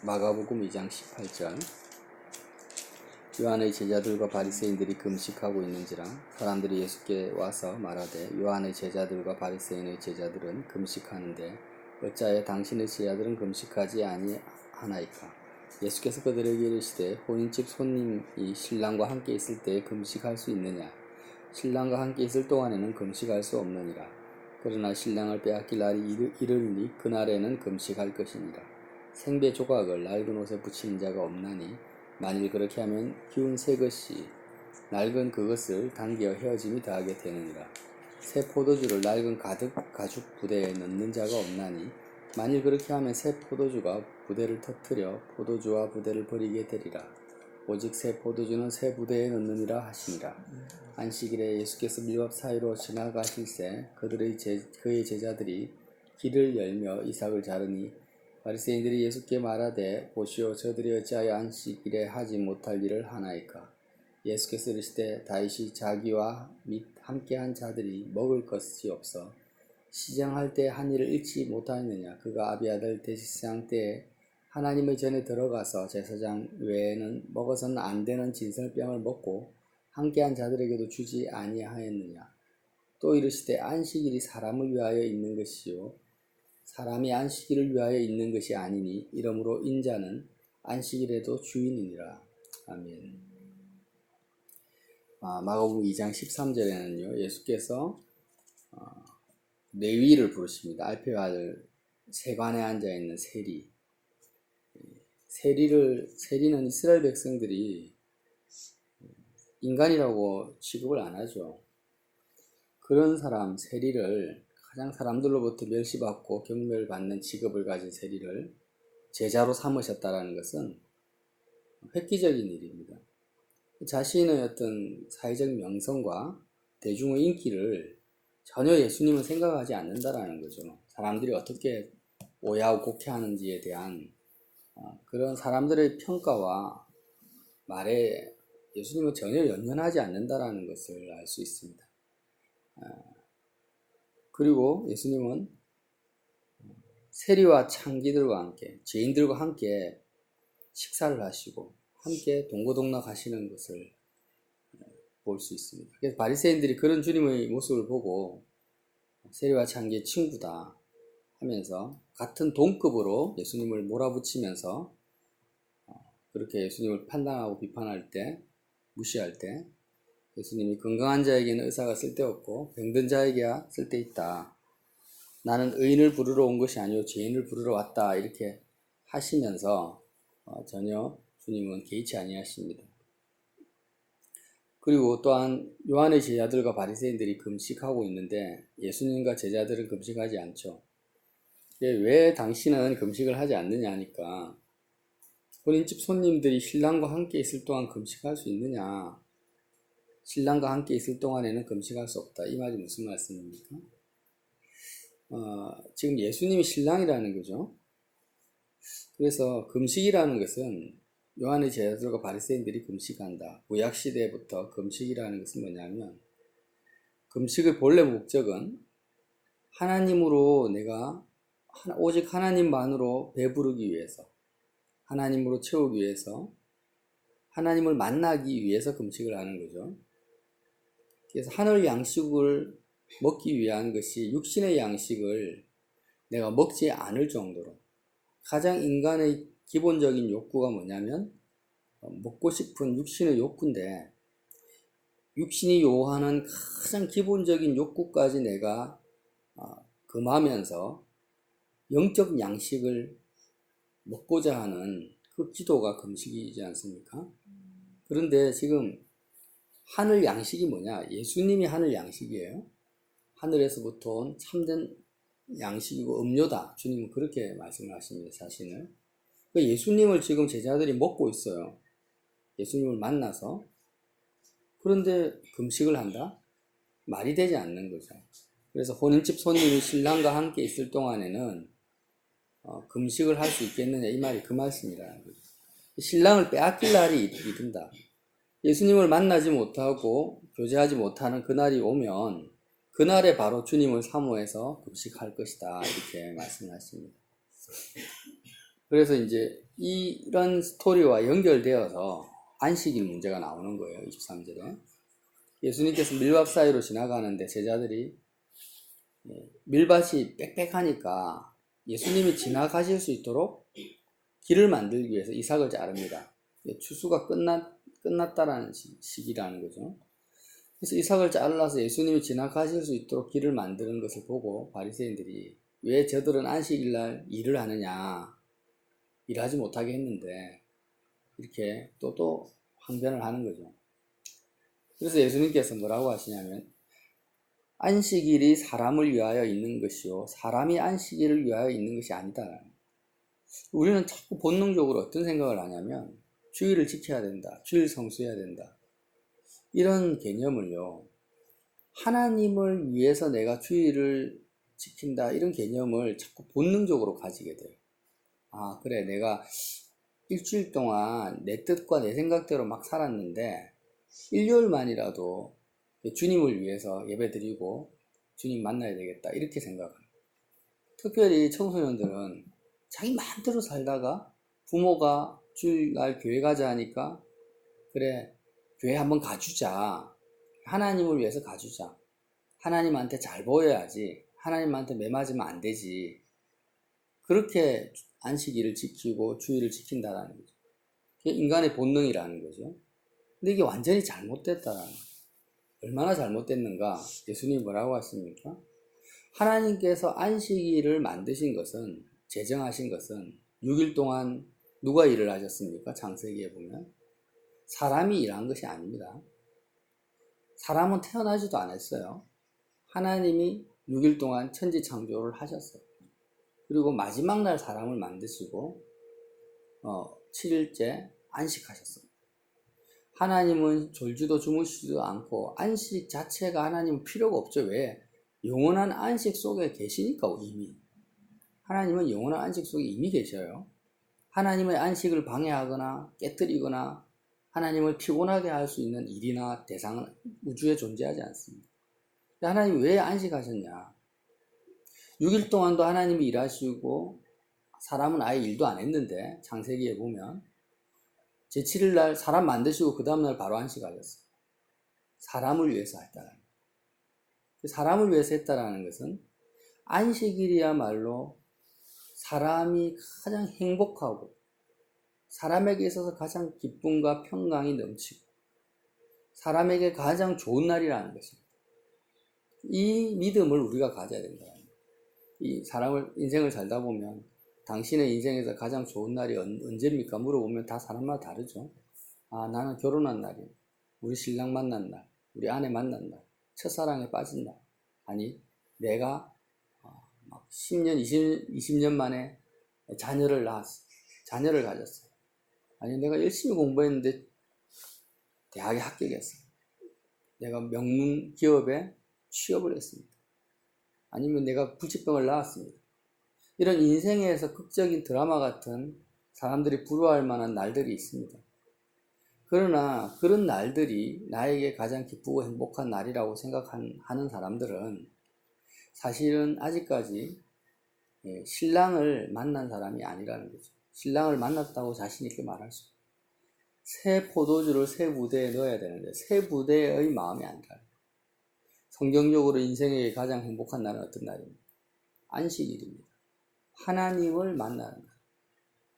마가복음 2장 18절. 요한의 제자들과 바리새인들이 금식하고 있는지라 사람들이 예수께 와서 말하되 요한의 제자들과 바리새인의 제자들은 금식하는데 어찌하여 당신의 제자들은 금식하지 아니하나이까? 예수께서 그들에게 이르시되 혼인집 손님이 신랑과 함께 있을 때에 금식할 수 있느냐? 신랑과 함께 있을 동안에는 금식할 수 없느니라. 그러나 신랑을 빼앗길 날이 이르리니 그날에는 금식할 것이니라. 생배 조각을 낡은 옷에 붙이는 자가 없나니 만일 그렇게 하면 기운 새 것이 낡은 그것을 당겨 헤어짐이 더하게 되느니라. 새 포도주를 낡은 가죽 부대에 넣는 자가 없나니 만일 그렇게 하면 새 포도주가 부대를 터뜨려 포도주와 부대를 버리게 되리라. 오직 새 포도주는 새 부대에 넣느니라 하시니라. 안식일에 예수께서 밀밥 사이로 지나가실새 그의 제자들이 길을 열며 이삭을 자르니 바리새인들이 예수께 말하되 보시오 저들이 어찌하여 안식일에 하지 못할 일을 하나이까? 예수께서 이르시되 다윗이 자기와 및 함께한 자들이 먹을 것이 없어 시장할 때 한 일을 잃지 못하였느냐? 그가 아비아들 대제사장 때에 하나님의 전에 들어가서 제사장 외에는 먹어서는 안 되는 진설병을 먹고 함께한 자들에게도 주지 아니하였느냐? 또 이르시되 안식일이 사람을 위하여 있는 것이요 사람이 안식일을 위하여 있는 것이 아니니 이러므로 인자는 안식일에도 주인이니라. 아멘. 마가복음 2장 13절에는요 예수께서 레위를 부르십니다. 알페와 아들 세관에 앉아있는 세리. 세리는 이스라엘 백성들이 인간이라고 취급을 안 하죠. 그런 사람 세리를 가장 사람들로부터 멸시받고 경멸을 받는 직업을 가진 세리를 제자로 삼으셨다는 것은 획기적인 일입니다. 자신의 어떤 사회적 명성과 대중의 인기를 전혀 예수님은 생각하지 않는다라는 거죠. 사람들이 어떻게 오해하고 곡해하는지에 대한 그런 사람들의 평가와 말에 예수님은 전혀 연연하지 않는다라는 것을 알 수 있습니다. 그리고 예수님은 세리와 창기들과 함께 죄인들과 함께 식사를 하시고 함께 동고동락 하시는 것을 볼 수 있습니다. 그래서 바리새인들이 그런 주님의 모습을 보고 세리와 창기의 친구다 하면서 같은 동급으로 예수님을 몰아붙이면서 그렇게 예수님을 판단하고 비판할 때 무시할 때 예수님이 건강한 자에게는 의사가 쓸데없고 병든 자에게야 쓸데있다. 나는 의인을 부르러 온 것이 아니오 죄인을 부르러 왔다. 이렇게 하시면서 전혀 주님은 개의치 아니하십니다. 그리고 또한 요한의 제자들과 바리새인들이 금식하고 있는데 예수님과 제자들은 금식하지 않죠. 왜 당신은 금식을 하지 않느냐 하니까 혼인집 손님들이 신랑과 함께 있을 동안 금식할 수 있느냐? 신랑과 함께 있을 동안에는 금식할 수 없다. 이 말이 무슨 말씀입니까? 지금 예수님이 신랑이라는 거죠. 그래서 금식이라는 것은 요한의 제자들과 바리새인들이 금식한다. 구약시대부터 금식이라는 것은 뭐냐면 금식의 본래 목적은 하나님으로 내가 오직 하나님만으로 배부르기 위해서 하나님으로 채우기 위해서 하나님을 만나기 위해서 금식을 하는 거죠. 그래서 하늘 양식을 먹기 위한 것이 육신의 양식을 내가 먹지 않을 정도로 가장 인간의 기본적인 욕구가 뭐냐면 먹고 싶은 육신의 욕구인데 육신이 요하는 가장 기본적인 욕구까지 내가 금하면서 영적 양식을 먹고자 하는 그 기도가 금식이지 않습니까? 그런데 지금 하늘 양식이 뭐냐? 예수님이 하늘 양식이에요. 하늘에서부터 온 참된 양식이고 음료다. 주님은 그렇게 말씀을 하십니다. 자신을. 예수님을 지금 제자들이 먹고 있어요. 예수님을 만나서. 그런데 금식을 한다? 말이 되지 않는 거죠. 그래서 혼인집 손님이 신랑과 함께 있을 동안에는 금식을 할 수 있겠느냐 이 말이 그 말씀이라는 거죠. 신랑을 빼앗길 날이 이른다. 예수님을 만나지 못하고 교제하지 못하는 그날이 오면 그날에 바로 주님을 사모해서 금식할 것이다 이렇게 말씀하십니다. 그래서 이제 이런 스토리와 연결되어서 안식일 문제가 나오는 거예요. 23절에. 예수님께서 밀밭 사이로 지나가는데 제자들이 밀밭이 빽빽하니까 예수님이 지나가실 수 있도록 길을 만들기 위해서 이삭을 자릅니다. 추수가 끝났다라는 시기라는 거죠. 그래서 이삭을 잘라서 예수님이 지나가실 수 있도록 길을 만드는 것을 보고 바리새인들이 왜 저들은 안식일날 일을 하느냐, 일하지 못하게 했는데 이렇게 또 항변을 하는 거죠. 그래서 예수님께서 뭐라고 하시냐면 안식일이 사람을 위하여 있는 것이요 사람이 안식일을 위하여 있는 것이 아니다. 우리는 자꾸 본능적으로 어떤 생각을 하냐면 주일을 지켜야 된다, 주일 성수해야 된다, 이런 개념을요, 하나님을 위해서 내가 주일을 지킨다, 이런 개념을 자꾸 본능적으로 가지게 돼요. 아, 그래, 내가 일주일 동안 내 뜻과 내 생각대로 막 살았는데 일요일만이라도 주님을 위해서 예배드리고 주님 만나야 되겠다, 이렇게 생각합니다. 특별히 청소년들은 자기 마음대로 살다가 부모가 주일날 교회 가자 하니까 그래, 교회 한번 가주자, 하나님을 위해서 가주자, 하나님한테 잘 보여야지, 하나님한테 매 맞으면 안 되지, 그렇게 안식일을 지키고 주일을 지킨다라는 거죠. 그게 인간의 본능이라는 거죠. 근데 이게 완전히 잘못됐다라는 거죠. 얼마나 잘못됐는가? 예수님이 뭐라고 하십니까? 하나님께서 안식일을 만드신 것은, 제정하신 것은 6일 동안 누가 일을 하셨습니까? 창세기에 보면 사람이 일한 것이 아닙니다. 사람은 태어나지도 않았어요. 하나님이 6일 동안 천지 창조를 하셨어요. 그리고 마지막 날 사람을 만드시고 7일째 안식하셨습니다. 하나님은 졸지도 주무시지도 않고 안식 자체가 하나님은 필요가 없죠. 왜? 영원한 안식 속에 계시니까. 이미 하나님은 영원한 안식 속에 이미 계셔요. 하나님의 안식을 방해하거나 깨뜨리거나 하나님을 피곤하게 할 수 있는 일이나 대상은 우주에 존재하지 않습니다. 하나님이 왜 안식하셨냐? 6일 동안도 하나님이 일하시고 사람은 아예 일도 안 했는데 창세기에 보면 제7일 날 사람 만드시고 그 다음날 바로 안식하셨어요. 사람을 위해서 했다라는 거예요. 사람을 위해서 했다라는 것은 안식일이야말로 사람이 가장 행복하고 사람에게 있어서 가장 기쁨과 평강이 넘치고 사람에게 가장 좋은 날이라는 것입니다. 이 믿음을 우리가 가져야 된다. 이 사람을, 인생을 살다 보면 당신의 인생에서 가장 좋은 날이 언제입니까? 물어보면 다 사람마다 다르죠. 아, 나는 결혼한 날이야, 우리 신랑 만난 날, 우리 아내 만난 날, 첫사랑에 빠진 날. 아니, 내가 막 10년, 20년 만에 자녀를 낳았어, 자녀를 가졌어. 아니, 내가 열심히 공부했는데 대학에 합격했어, 내가 명문 기업에 취업을 했습니다, 아니면 내가 불치병을 낳았습니다. 이런 인생에서 극적인 드라마 같은 사람들이 부러워할 만한 날들이 있습니다. 그러나 그런 날들이 나에게 가장 기쁘고 행복한 날이라고 생각하는 사람들은 사실은 아직까지 신랑을 만난 사람이 아니라는 거죠. 신랑을 만났다고 자신 있게 말할 수 없어요. 새 포도주를 새 부대에 넣어야 되는데 새 부대의 마음이 아니라. 성경적으로 인생의 가장 행복한 날은 어떤 날입니까? 안식일입니다. 하나님을 만나는 날,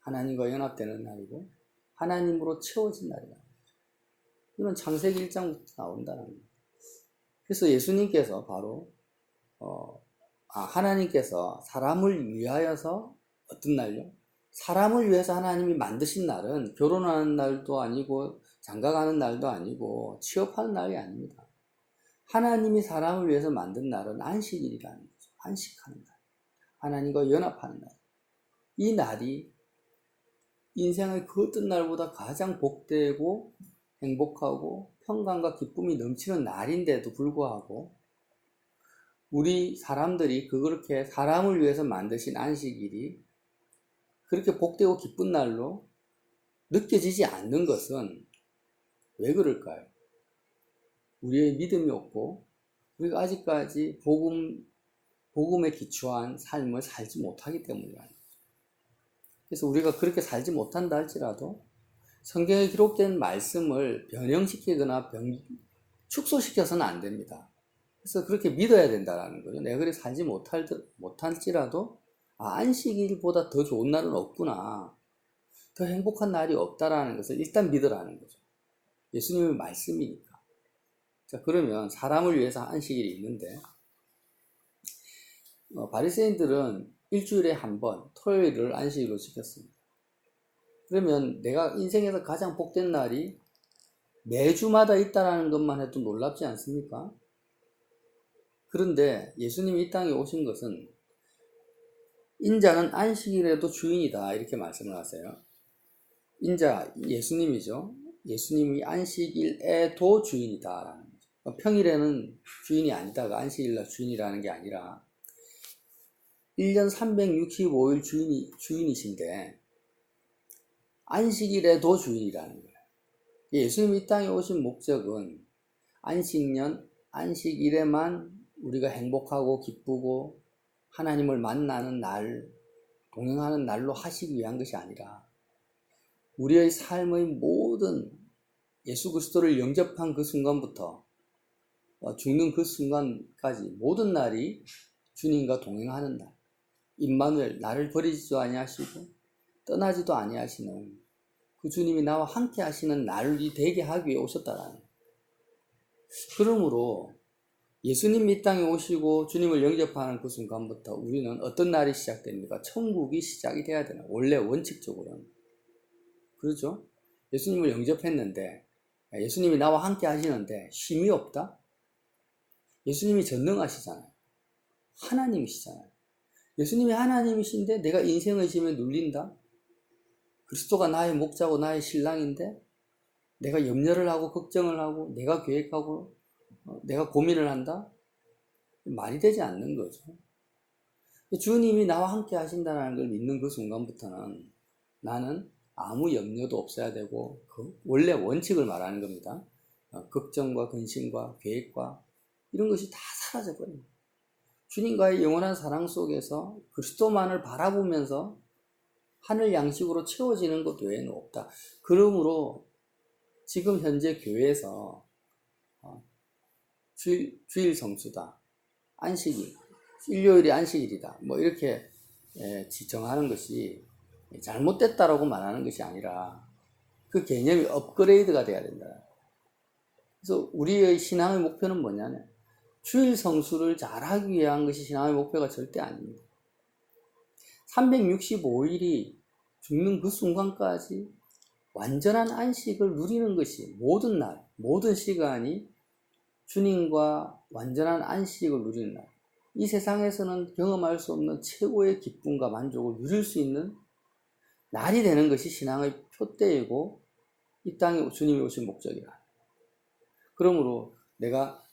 하나님과 연합되는 날이고 하나님으로 채워진 날이다. 이건 창세기 1장부터 나온다는 거예요. 그래서 예수님께서 바로 하나님께서 사람을 위하여서 어떤 날요? 사람을 위해서 하나님이 만드신 날은 결혼하는 날도 아니고 장가가는 날도 아니고 취업하는 날이 아닙니다. 하나님이 사람을 위해서 만든 날은 안식일이라는 거죠. 안식하는 날, 하나님과 연합하는 날. 이 날이 인생의 그 어떤 날보다 가장 복되고 행복하고 평강과 기쁨이 넘치는 날인데도 불구하고 우리 사람들이 그렇게 사람을 위해서 만드신 안식일이 그렇게 복되고 기쁜 날로 느껴지지 않는 것은 왜 그럴까요? 우리의 믿음이 없고 우리가 아직까지 복음에 기초한 삶을 살지 못하기 때문이라는 거죠. 그래서 우리가 그렇게 살지 못한다 할지라도 성경에 기록된 말씀을 변형시키거나 축소시켜서는 안 됩니다. 그래서 그렇게 믿어야 된다는 거죠. 내가 그렇게 살지 못할지라도 안식일보다 더 좋은 날은 없구나. 더 행복한 날이 없다라는 것을 일단 믿으라는 거죠. 예수님의 말씀이니까. 자, 그러면 사람을 위해서 안식일이 있는데 바리새인들은 일주일에 한 번 토요일을 안식일로 지켰습니다. 그러면 내가 인생에서 가장 복된 날이 매주마다 있다라는 것만 해도 놀랍지 않습니까? 그런데 예수님이 이 땅에 오신 것은 인자는 안식일에도 주인이다 이렇게 말씀을 하세요. 인자 예수님이죠. 예수님이 안식일에도 주인이다라는 거죠. 평일에는 주인이 아니다가 안식일날 주인이라는 게 아니라 1년 365일 주인이신데 안식일에도 주인이라는 거예요. 예수님이 이 땅에 오신 목적은 안식일에만 우리가 행복하고 기쁘고 하나님을 만나는 날, 동행하는 날로 하시기 위한 것이 아니라 우리의 삶의 모든 예수 그리스도를 영접한 그 순간부터 죽는 그 순간까지 모든 날이 주님과 동행하는 날. 임마누엘, 나를 버리지도 아니하시고 떠나지도 아니하시는 그 주님이 나와 함께 하시는 날이 되게 하기 위해 오셨다라는 거예요. 그러므로 예수님이 이 땅에 오시고 주님을 영접하는 그 순간부터 우리는 어떤 날이 시작됩니까? 천국이 시작이 돼야 되는 원래 원칙적으로는. 그렇죠? 예수님을 영접했는데 예수님이 나와 함께 하시는데 쉼이 없다? 예수님이 전능하시잖아요. 하나님이시잖아요. 예수님이 하나님이신데 내가 인생의 짐에 눌린다? 그리스도가 나의 목자고 나의 신랑인데 내가 염려를 하고 걱정을 하고 내가 계획하고 내가 고민을 한다? 말이 되지 않는 거죠. 주님이 나와 함께 하신다는 걸 믿는 그 순간부터는 나는 아무 염려도 없어야 되고 그 원래 원칙을 말하는 겁니다. 걱정과 근심과 계획과 이런 것이 다 사라져버립니다. 주님과의 영원한 사랑 속에서 그리스도만을 바라보면서 하늘 양식으로 채워지는 것 외에는 없다. 그러므로 지금 현재 교회에서 주일 성수다, 안식일, 일요일이 안식일이다, 뭐 이렇게 지정하는 것이 잘못됐다라고 말하는 것이 아니라 그 개념이 업그레이드가 돼야 된다. 그래서 우리의 신앙의 목표는 뭐냐면 주일 성수를 잘하기 위한 것이 신앙의 목표가 절대 아닙니다. 365일이 죽는 그 순간까지 완전한 안식을 누리는 것이 모든 날, 모든 시간이 주님과 완전한 안식을 누리는 날. 이 세상에서는 경험할 수 없는 최고의 기쁨과 만족을 누릴 수 있는 날이 되는 것이 신앙의 표대이고 이 땅에 주님이 오신 목적이라. 그러므로 내가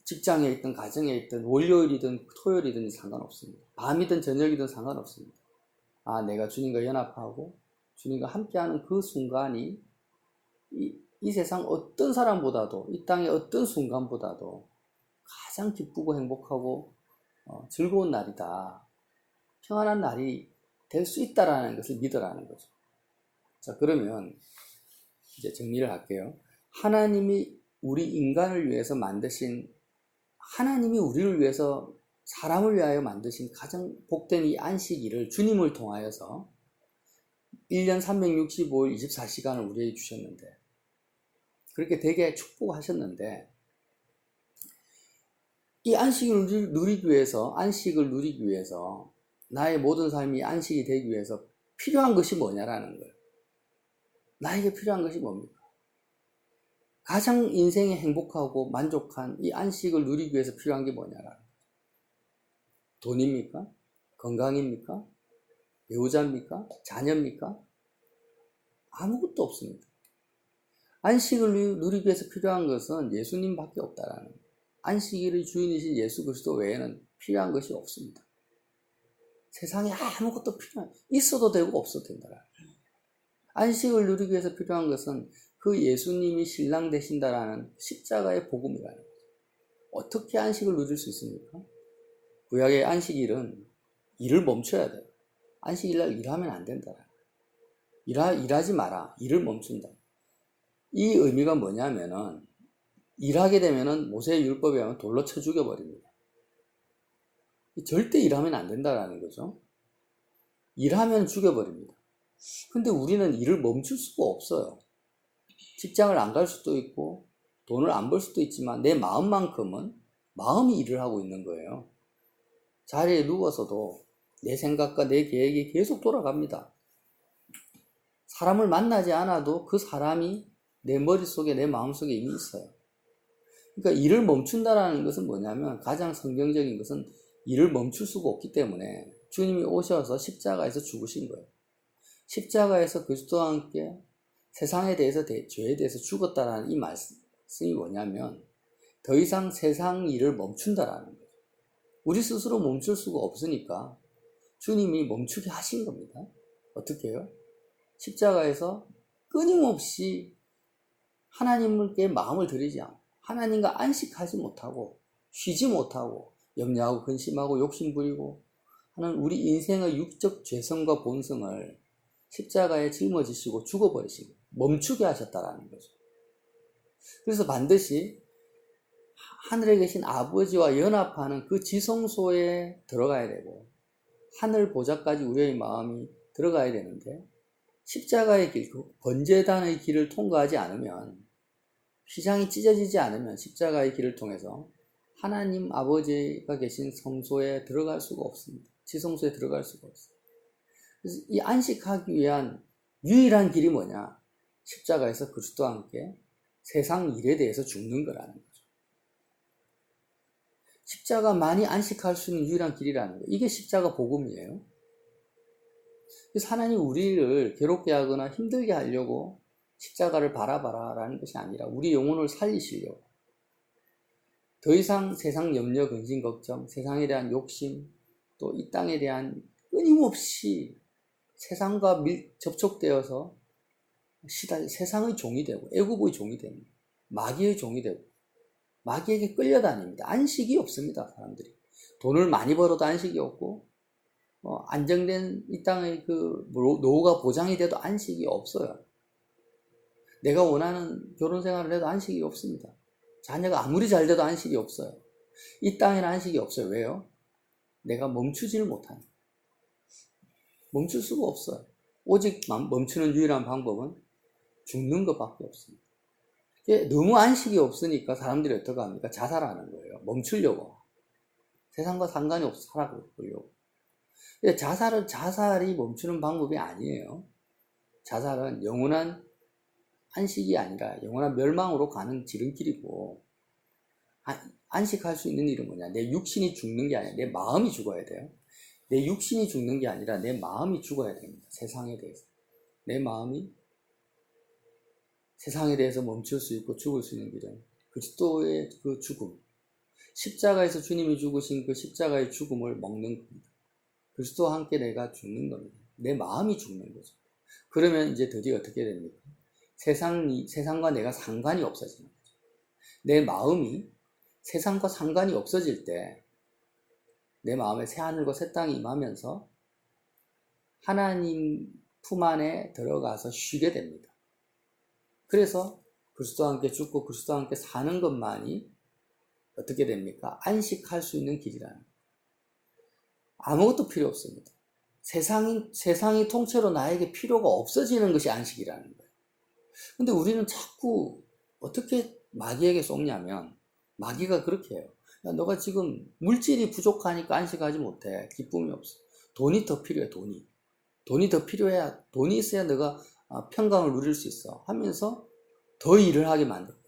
직장에 있든 가정에 있든 월요일이든 토요일이든 상관없습니다. 밤이든 저녁이든 상관없습니다. 내가 주님과 연합하고 주님과 함께하는 그 순간이 이 세상 어떤 사람보다도 이 땅의 어떤 순간보다도 가장 기쁘고 행복하고 즐거운 날이다. 평안한 날이 될 수 있다라는 것을 믿으라는 거죠. 자, 그러면 이제 정리를 할게요. 하나님이 우리 인간을 위해서 만드신 하나님이 우리를 위해서 사람을 위하여 만드신 가장 복된 이 안식일을 주님을 통하여서 1년 365일 24시간을 우리에게 주셨는데 그렇게 되게 축복하셨는데 이 안식을 누리기 위해서 나의 모든 삶이 안식이 되기 위해서 필요한 것이 뭐냐라는 거예요. 나에게 필요한 것이 뭡니까? 가장 인생에 행복하고 만족한 이 안식을 누리기 위해서 필요한 게 뭐냐라는 거예요. 돈입니까? 건강입니까? 배우자입니까? 자녀입니까? 아무것도 없습니다. 안식을 누리기 위해서 필요한 것은 예수님밖에 없다라는 거예요. 안식일의 주인이신 예수 그리스도 외에는 필요한 것이 없습니다. 세상에 아무것도 있어도 되고 없어도 된다라는 거예요. 안식을 누리기 위해서 필요한 것은 그 예수님이 신랑 되신다라는 십자가의 복음이라는 거죠. 어떻게 안식을 누릴 수 있습니까? 구약의 안식일은 일을 멈춰야 돼요. 안식일날 일하면 안 된다. 일하지 마라. 일을 멈춘다. 이 의미가 뭐냐면은 일하게 되면은 모세의 율법에 하면 돌로 쳐 죽여버립니다. 절대 일하면 안 된다라는 거죠. 일하면 죽여버립니다. 근데 우리는 일을 멈출 수가 없어요. 직장을 안 갈 수도 있고 돈을 안 벌 수도 있지만 내 마음만큼은 마음이 일을 하고 있는 거예요. 자리에 누워서도 내 생각과 내 계획이 계속 돌아갑니다. 사람을 만나지 않아도 그 사람이 내 머릿속에 내 마음속에 이미 있어요. 그러니까 일을 멈춘다라는 것은 뭐냐면 가장 성경적인 것은 일을 멈출 수가 없기 때문에 주님이 오셔서 십자가에서 죽으신 거예요. 십자가에서 그리스도와 함께 세상에 대해서 죄에 대해서 죽었다라는 이 말씀이 뭐냐면 더 이상 세상 일을 멈춘다라는 거예요. 우리 스스로 멈출 수가 없으니까 주님이 멈추게 하신 겁니다. 어떻게 해요? 십자가에서 끊임없이 하나님께 마음을 들이지 않고 하나님과 안식하지 못하고 쉬지 못하고 염려하고 근심하고 욕심부리고 하는 우리 인생의 육적 죄성과 본성을 십자가에 짊어지시고 죽어버리시고 멈추게 하셨다라는 거죠. 그래서 반드시 하늘에 계신 아버지와 연합하는 그 지성소에 들어가야 되고 하늘 보좌까지 우리의 마음이 들어가야 되는데 십자가의 길, 그 번제단의 길을 통과하지 않으면 휘장이 찢어지지 않으면 십자가의 길을 통해서 하나님 아버지가 계신 성소에 들어갈 수가 없습니다. 지성소에 들어갈 수가 없어요. 그래서 이 안식하기 위한 유일한 길이 뭐냐? 십자가에서 그리스도와 함께 세상 일에 대해서 죽는 거라는 거죠. 십자가만이 안식할 수 있는 유일한 길이라는 거예요. 이게 십자가 복음이에요. 그래서 하나님 우리를 괴롭게 하거나 힘들게 하려고 십자가를 바라봐라 라는 것이 아니라 우리 영혼을 살리시려고 더 이상 세상 염려, 근심, 걱정, 세상에 대한 욕심, 또 이 땅에 대한 끊임없이 세상과 접촉되어서 세상의 종이 되고 애국의 종이 됩니다. 마귀의 종이 되고 마귀에게 끌려다닙니다. 안식이 없습니다. 사람들이 돈을 많이 벌어도 안식이 없고 안정된 이 땅의 그 노후가 보장이 돼도 안식이 없어요. 내가 원하는 결혼 생활을 해도 안식이 없습니다. 자녀가 아무리 잘 돼도 안식이 없어요. 이 땅에는 안식이 없어요. 왜요? 내가 멈추지를 못하는 거예요. 멈출 수가 없어요. 오직 멈추는 유일한 방법은 죽는 것밖에 없습니다. 너무 안식이 없으니까 사람들이 어떻게 합니까? 자살하는 거예요. 멈추려고. 세상과 상관이 없어 살아보려고. 자살이 멈추는 방법이 아니에요. 자살은 영원한 안식이 아니라 영원한 멸망으로 가는 지름길이고, 안식할 수 있는 일은 뭐냐? 내 육신이 죽는 게 아니라 내 마음이 죽어야 돼요. 내 육신이 죽는 게 아니라 내 마음이 죽어야 됩니다. 세상에 대해서. 내 마음이 세상에 대해서 멈출 수 있고 죽을 수 있는 길은 그리스도의 그 죽음, 십자가에서 주님이 죽으신 그 십자가의 죽음을 먹는 겁니다. 그리스도와 함께 내가 죽는 겁니다. 내 마음이 죽는 거죠. 그러면 이제 드디어 어떻게 됩니까? 세상과 내가 상관이 없어지는 거죠. 내 마음이 세상과 상관이 없어질 때 내 마음에 새 하늘과 새 땅이 임하면서 하나님 품 안에 들어가서 쉬게 됩니다. 그래서 그리스도와 함께 죽고 그리스도와 함께 사는 것만이 어떻게 됩니까? 안식할 수 있는 길이라는 거예요. 아무것도 필요 없습니다. 세상이 통째로 나에게 필요가 없어지는 것이 안식이라는 거예요. 근데 우리는 자꾸 어떻게 마귀에게 속냐면 마귀가 그렇게 해요. 야, 너가 지금 물질이 부족하니까 안식하지 못해. 기쁨이 없어. 돈이 더 필요해. 돈이 더 필요해야, 돈이 있어야 너가 평강을 누릴 수 있어 하면서 더 일을 하게 만들어요.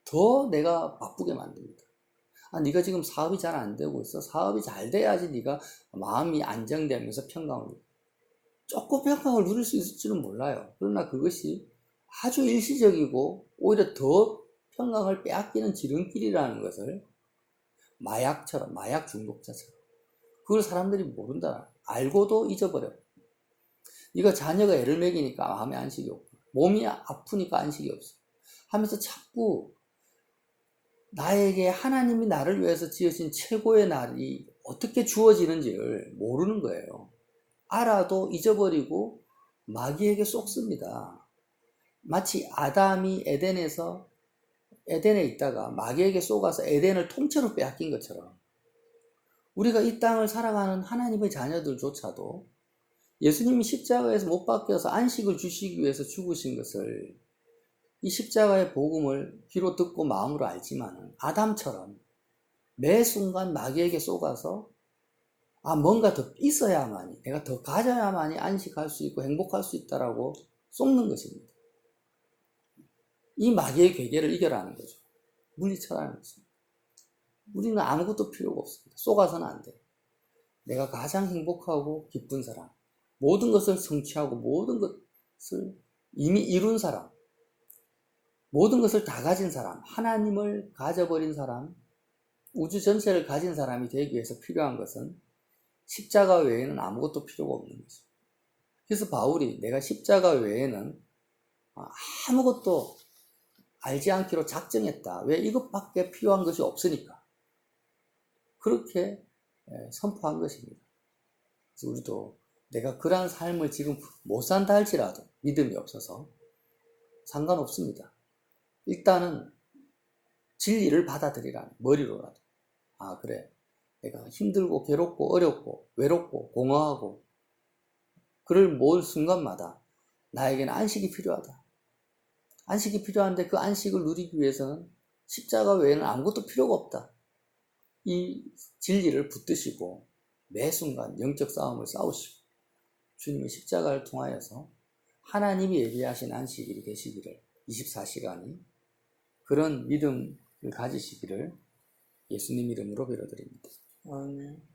더 내가 바쁘게 만듭니다. 네가 지금 사업이 잘 안 되고 있어. 사업이 잘 돼야지 네가 마음이 안정되면서 평강을 누려. 조금 평강을 누릴 수 있을지는 몰라요. 그러나 그것이 아주 일시적이고 오히려 더 평강을 빼앗기는 지름길이라는 것을 마약처럼, 마약 중독자처럼 그걸 사람들이 모른다. 알고도 잊어버려. 네가 자녀가 애를 먹이니까 마음에 안식이 없고 몸이 아프니까 안식이 없어 하면서 자꾸 나에게 하나님이 나를 위해서 지으신 최고의 날이 어떻게 주어지는지를 모르는 거예요. 알아도 잊어버리고 마귀에게 속습니다. 마치 아담이 에덴에 있다가 마귀에게 속아서 에덴을 통째로 빼앗긴 것처럼 우리가 이 땅을 살아가는 하나님의 자녀들조차도 예수님이 십자가에서 못 박혀서 안식을 주시기 위해서 죽으신 것을 이 십자가의 복음을 귀로 듣고 마음으로 알지만 아담처럼 매 순간 마귀에게 속아서 뭔가 더 있어야만이, 내가 더 가져야만이 안식할 수 있고 행복할 수 있다라고 속는 것입니다. 이 마귀의 괴계를 이겨라는 거죠. 물리쳐라는 것입니다. 우리는 아무것도 필요가 없습니다. 속아서는 안 돼요. 내가 가장 행복하고 기쁜 사람, 모든 것을 성취하고 모든 것을 이미 이룬 사람, 모든 것을 다 가진 사람, 하나님을 가져버린 사람, 우주 전체를 가진 사람이 되기 위해서 필요한 것은 십자가 외에는 아무것도 필요가 없는 거죠. 그래서 바울이 내가 십자가 외에는 아무것도 알지 않기로 작정했다. 왜? 이것밖에 필요한 것이 없으니까. 그렇게 선포한 것입니다. 그래서 우리도 내가 그러한 삶을 지금 못 산다 할지라도 믿음이 없어서 상관없습니다. 일단은 진리를 받아들이라는, 머리로라도. 그래. 내가 힘들고 괴롭고 어렵고 외롭고 공허하고 그를 모을 순간마다 나에게는 안식이 필요하다. 안식이 필요한데 그 안식을 누리기 위해서는 십자가 외에는 아무것도 필요가 없다. 이 진리를 붙드시고 매 순간 영적 싸움을 싸우시고 주님의 십자가를 통하여서 하나님이 예비하신 안식일이 되시기를 24시간이 그런 믿음을 가지시기를 예수님 이름으로 빌어드립니다. 아멘.